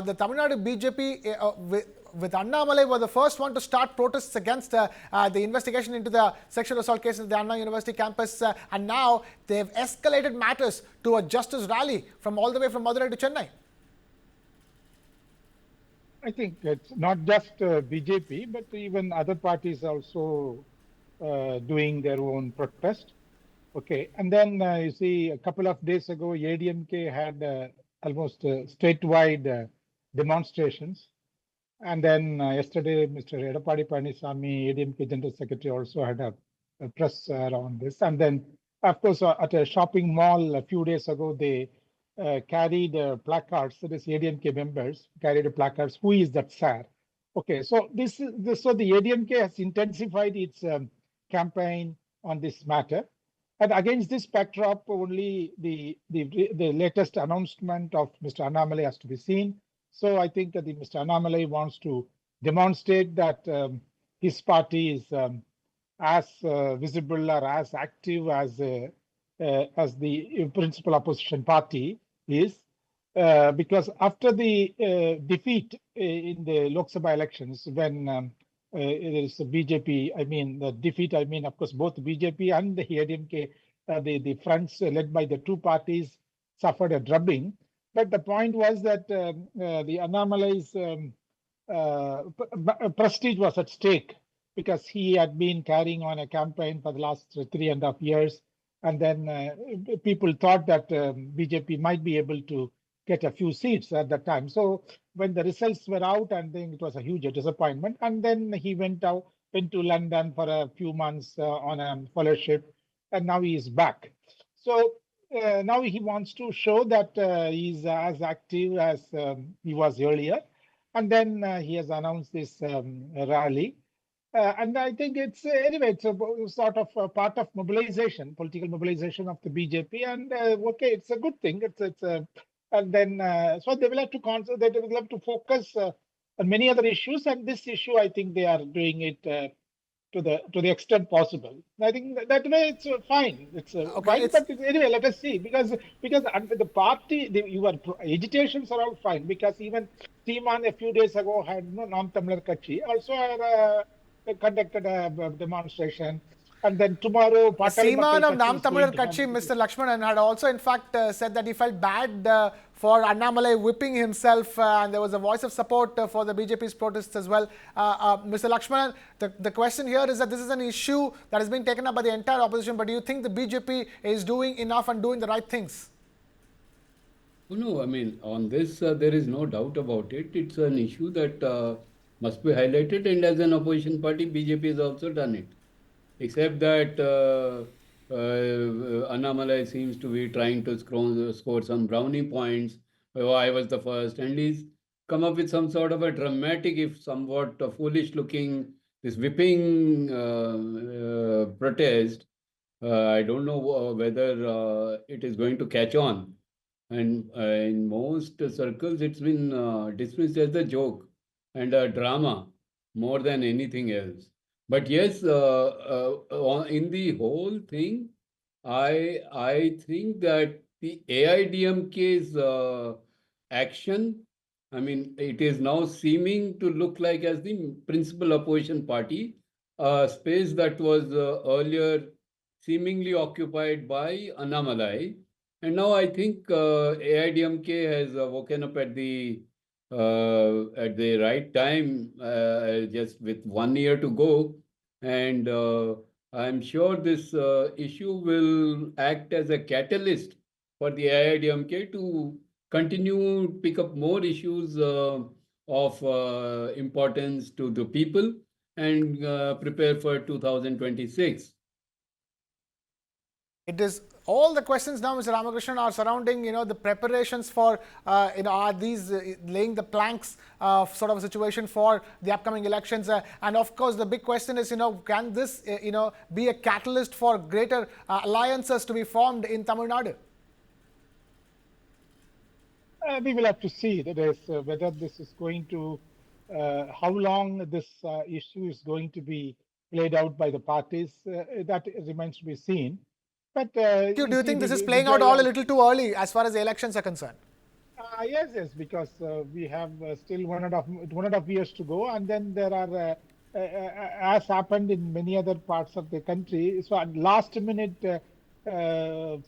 the Tamil Nadu BJP with Annamalai were the first one to start protests against the investigation into the sexual assault case at the Anna University campus, and now they've escalated matters to a justice rally from all the way from Madurai to Chennai. I think it's not just BJP, but even other parties also doing their own protest. Okay, and then you see a couple of days ago, ADMK had almost statewide demonstrations. And then yesterday, Mr. Edappadi Palaniswamy, ADMK General Secretary, also had a press around this. And then, of course, at a shopping mall a few days ago, they carried placards. So this ADMK members carried placards. Who is that sir? Okay, so so the ADMK has intensified its campaign on this matter. And against this backdrop, only the latest announcement of Mr. Annamalai has to be seen. So I think that Mr. Annamalai wants to demonstrate that his party is as visible or as active as the principal opposition party is, because after the defeat in the Lok Sabha elections, when there is a BJP, the defeat, of course, both BJP and the ADMK, the fronts led by the two parties suffered a drubbing. But the point was that the Annamalai's prestige was at stake because he had been carrying on a campaign for the last 3.5 years. And then people thought that BJP might be able to get a few seats at that time. So when the results were out, I think it was a huge disappointment. And then he went to London for a few months on a fellowship, and now he is back. So now he wants to show that he's as active as he was earlier. And then he has announced this rally. And I think it's anyway, it's a sort of a part of mobilization, political mobilization of the BJP. And okay, it's a good thing. And then so they will have to concentrate. They will have to focus on many other issues. And this issue, I think they are doing it to the extent possible. I think that way it's fine. It's fine. But anyway, let us see, because the party, your agitations are all fine, because even Seeman a few days ago had Nam Tamil Katchi also conducted a demonstration. And then tomorrow, Seeman of Nam Tamil Katchi, Mr. Lakshmanan, had also in fact said that he felt bad for Annamalai whipping himself, and there was a voice of support for the BJP's protests as well. Mr. Lakshmanan, the question here is that this is an issue that is being taken up by the entire opposition, but do you think the BJP is doing enough and doing the right things? No, on this there is no doubt about it. It's an issue that must be highlighted, and as an opposition party, BJP has also done it. Except that Annamalai seems to be trying to score some brownie points. Oh, I was the first, and he's come up with some sort of a dramatic, if somewhat foolish looking, this whipping protest. I don't know whether it is going to catch on. And in most circles, it's been dismissed as a joke and a drama more than anything else. But yes, in the whole thing, I think that the AIADMK's action, it is now seeming to look like as the principal opposition party, a space that was earlier seemingly occupied by Annamalai. And now I think AIADMK has woken up at the right time, just with 1 year to go. And I'm sure this issue will act as a catalyst for the AIADMK to continue to pick up more issues of importance to the people and prepare for 2026. It is all the questions now, Mr. Ramakrishnan, are surrounding, the preparations for, are these laying the planks of sort of a situation for the upcoming elections? And of course, the big question is, can this, be a catalyst for greater alliances to be formed in Tamil Nadu? We will have to see whether this is going to, how long this issue is going to be played out by the parties. That remains to be seen. But do you think this is playing out all a little too early as far as the elections are concerned? Yes, because we have still 1.5 years to go, and then there are, as happened in many other parts of the country, so at last minute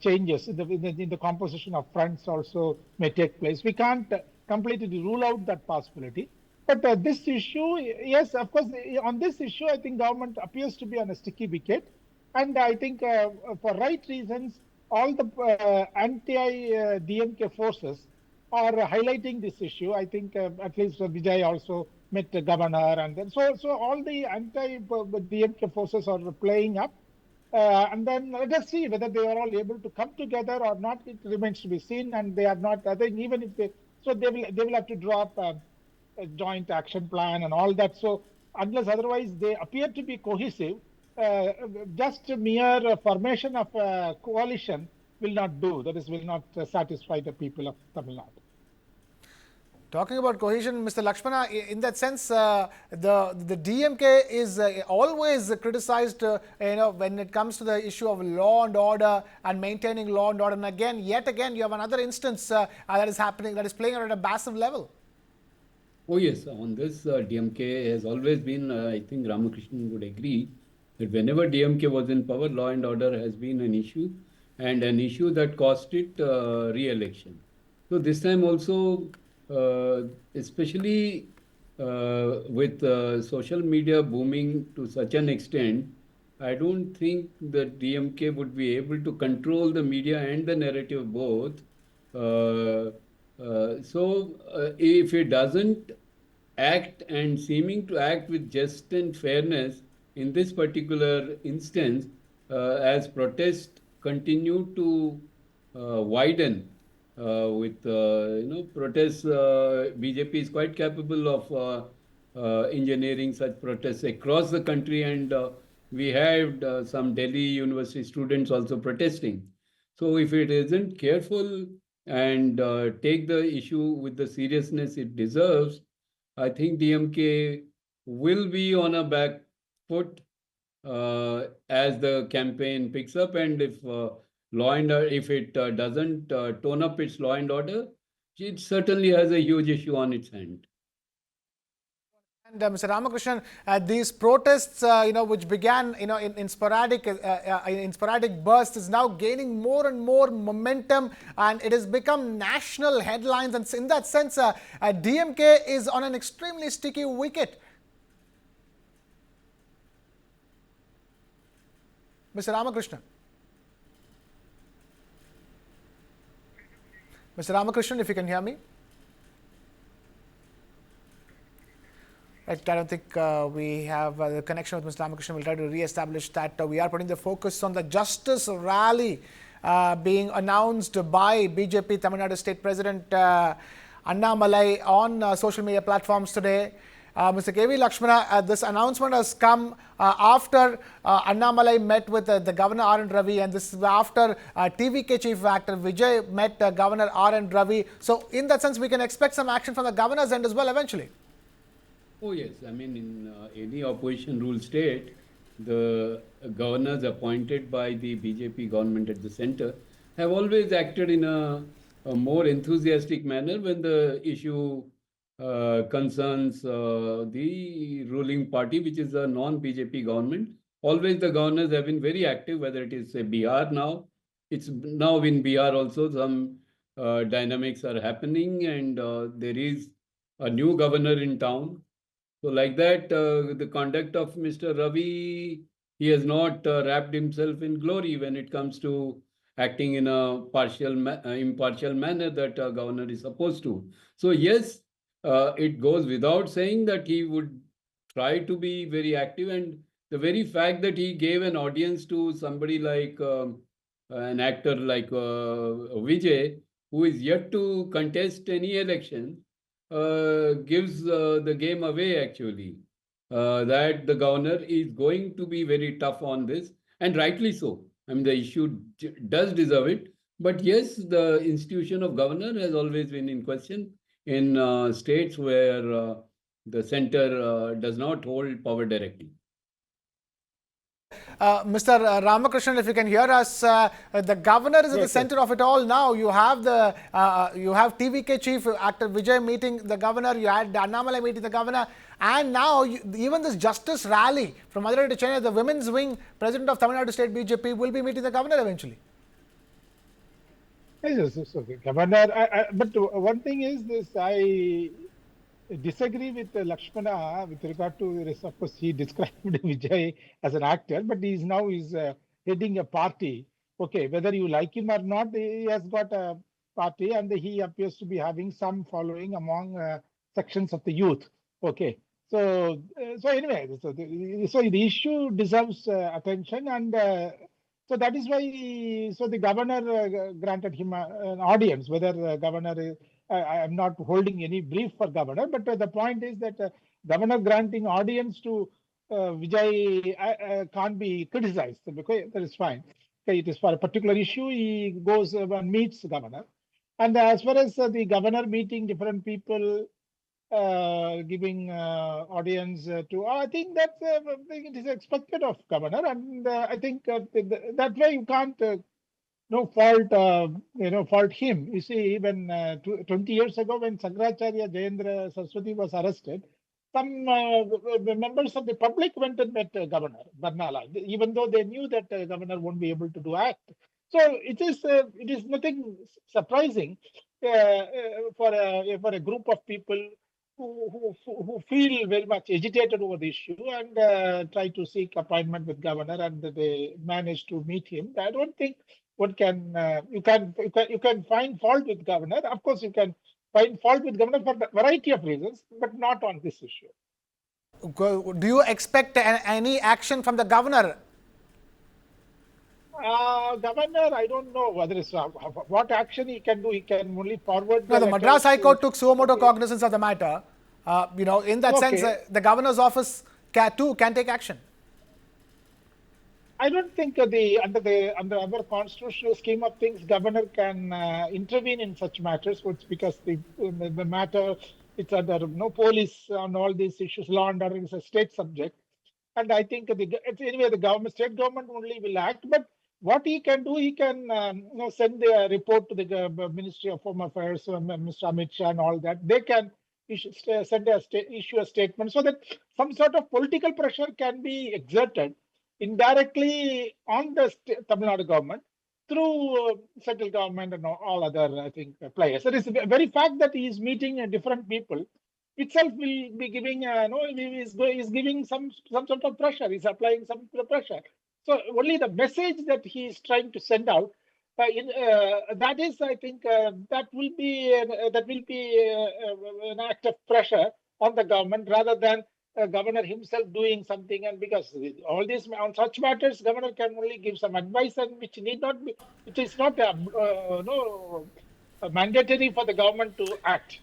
changes in the composition of fronts also may take place. We can't completely rule out that possibility. But this issue, yes, of course, on this issue, I think government appears to be on a sticky wicket, and I think for right reasons, all the anti-DMK forces are highlighting this issue. I think at least Vijay also met the governor, and then so all the anti-DMK forces are playing up. And then let us see whether they are all able to come together or not. It remains to be seen, and they are not. I think even if they, so they will have to draw up a joint action plan and all that. So unless otherwise they appear to be cohesive, just mere formation of a coalition will not do. That is, will not satisfy the people of Tamil Nadu. Talking about cohesion, Mr. Lakshmana, in that sense, the DMK is always criticized, when it comes to the issue of law and order and maintaining law and order. And again, yet again, you have another instance that is happening, that is playing out at a massive level. Oh yes, on this DMK has always been, I think Ramakrishnan would agree, that whenever DMK was in power, law and order has been an issue, and an issue that cost it re-election. So this time also, especially with social media booming to such an extent, I don't think that DMK would be able to control the media and the narrative both. If it doesn't act and seeming to act with justice and fairness in this particular instance, as protests continue to widen with protests, BJP is quite capable of engineering such protests across the country, and we had some Delhi University students also protesting. So if it isn't careful and take the issue with the seriousness it deserves, I think DMK will be on a back foot as the campaign picks up, and if law and order, if it doesn't tone up its law and order, it certainly has a huge issue on its hand. And Mr. Ramakrishnan, these protests, which began, in sporadic bursts, is now gaining more and more momentum, and it has become national headlines. And in that sense, DMK is on an extremely sticky wicket. Mr. Ramakrishnan. Mr. Ramakrishnan, if you can hear me. Right, I don't think we have the connection with Mr. Ramakrishnan. We'll try to re-establish that. We are putting the focus on the Justice Rally being announced by BJP Tamil Nadu State President Annamalai on social media platforms today. Mr. K. Lakshmana, this announcement has come after Annamalai met with the Governor R.N. Ravi, and this is after TVK Chief Actor Vijay met Governor R.N. Ravi. So in that sense, we can expect some action from the governor's end as well eventually. Oh yes, I mean in any opposition ruled state, the governors appointed by the BJP government at the center have always acted in a more enthusiastic manner when the issue concerns the ruling party, which is a non-BJP government. Always the governors have been very active, whether it is Bihar now. It's now in Bihar also some dynamics are happening, and there is a new governor in town. So like that, the conduct of Mr. Ravi, he has not wrapped himself in glory when it comes to acting in a impartial manner that a governor is supposed to. So yes, it goes without saying that he would try to be very active, and the very fact that he gave an audience to somebody like an actor like Vijay, who is yet to contest any election, gives the game away actually. That the governor is going to be very tough on this, and rightly so. I mean, the issue does deserve it. But yes, the institution of governor has always been in question in states where the center does not hold power directly. Mr. Ramakrishnan, if you can hear us, the governor is at the center of it all now. You have the TVK chief, Actor Vijay meeting the governor. You had Annamalai meeting the governor. And now even this justice rally from Madurai to Chennai, the women's wing president of Tamil Nadu State BJP will be meeting the governor eventually. Yes, okay. Governor, but one thing is this, I disagree with Lakshmana with regard to this. Of course, he described Vijay as an actor, but he's heading a party. Okay, whether you like him or not, he has got a party, and he appears to be having some following among sections of the youth. Okay, so anyway, so the issue deserves attention, and so that is why the governor granted him an audience. Whether governor, I am not holding any brief for governor, but the point is that governor granting audience to Vijay can't be criticized because that is fine. Okay, it is for a particular issue. He goes and meets the governor, and as far as the governor meeting different people, giving audience to, I think that it is expected of governor, and I think that way you can't fault him. You see, when 20 years ago, when Sankaracharya Jayendra Saraswati was arrested, some members of the public went and met Governor Barnala, even though they knew that governor won't be able to do act. So it is nothing surprising for a group of people who feel very much agitated over the issue and try to seek appointment with governor, and they manage to meet him. I don't think one can you can find fault with governor. Of course, you can find fault with governor for a variety of reasons, but not on this issue. Do you expect any action from the governor? Governor, I don't know whether it's what action he can do. He can only forward. No, the Madras High Court took suo motu cognizance of the matter. In that sense, the governor's office can take action. I don't think under our constitutional scheme of things, governor can intervene in such matters. Because the matter, it's under police on all these issues. Law and order is a state subject, and I think anyway the state government only will act. But what he can do, he can send a report to the Ministry of Home Affairs, Mr. Amit Shah and all that. They can issue a statement so that some sort of political pressure can be exerted indirectly on the Tamil Nadu government through central government and all other, I think, players. It is the very fact that he is meeting different people itself will be giving, he is giving some sort of pressure. He's applying some pressure. So only the message that he is trying to send out, that is, I think, that will be an act of pressure on the government rather than governor himself doing something. And because all these on such matters, governor can only give some advice, and which need not be, it is not mandatory for the government to act.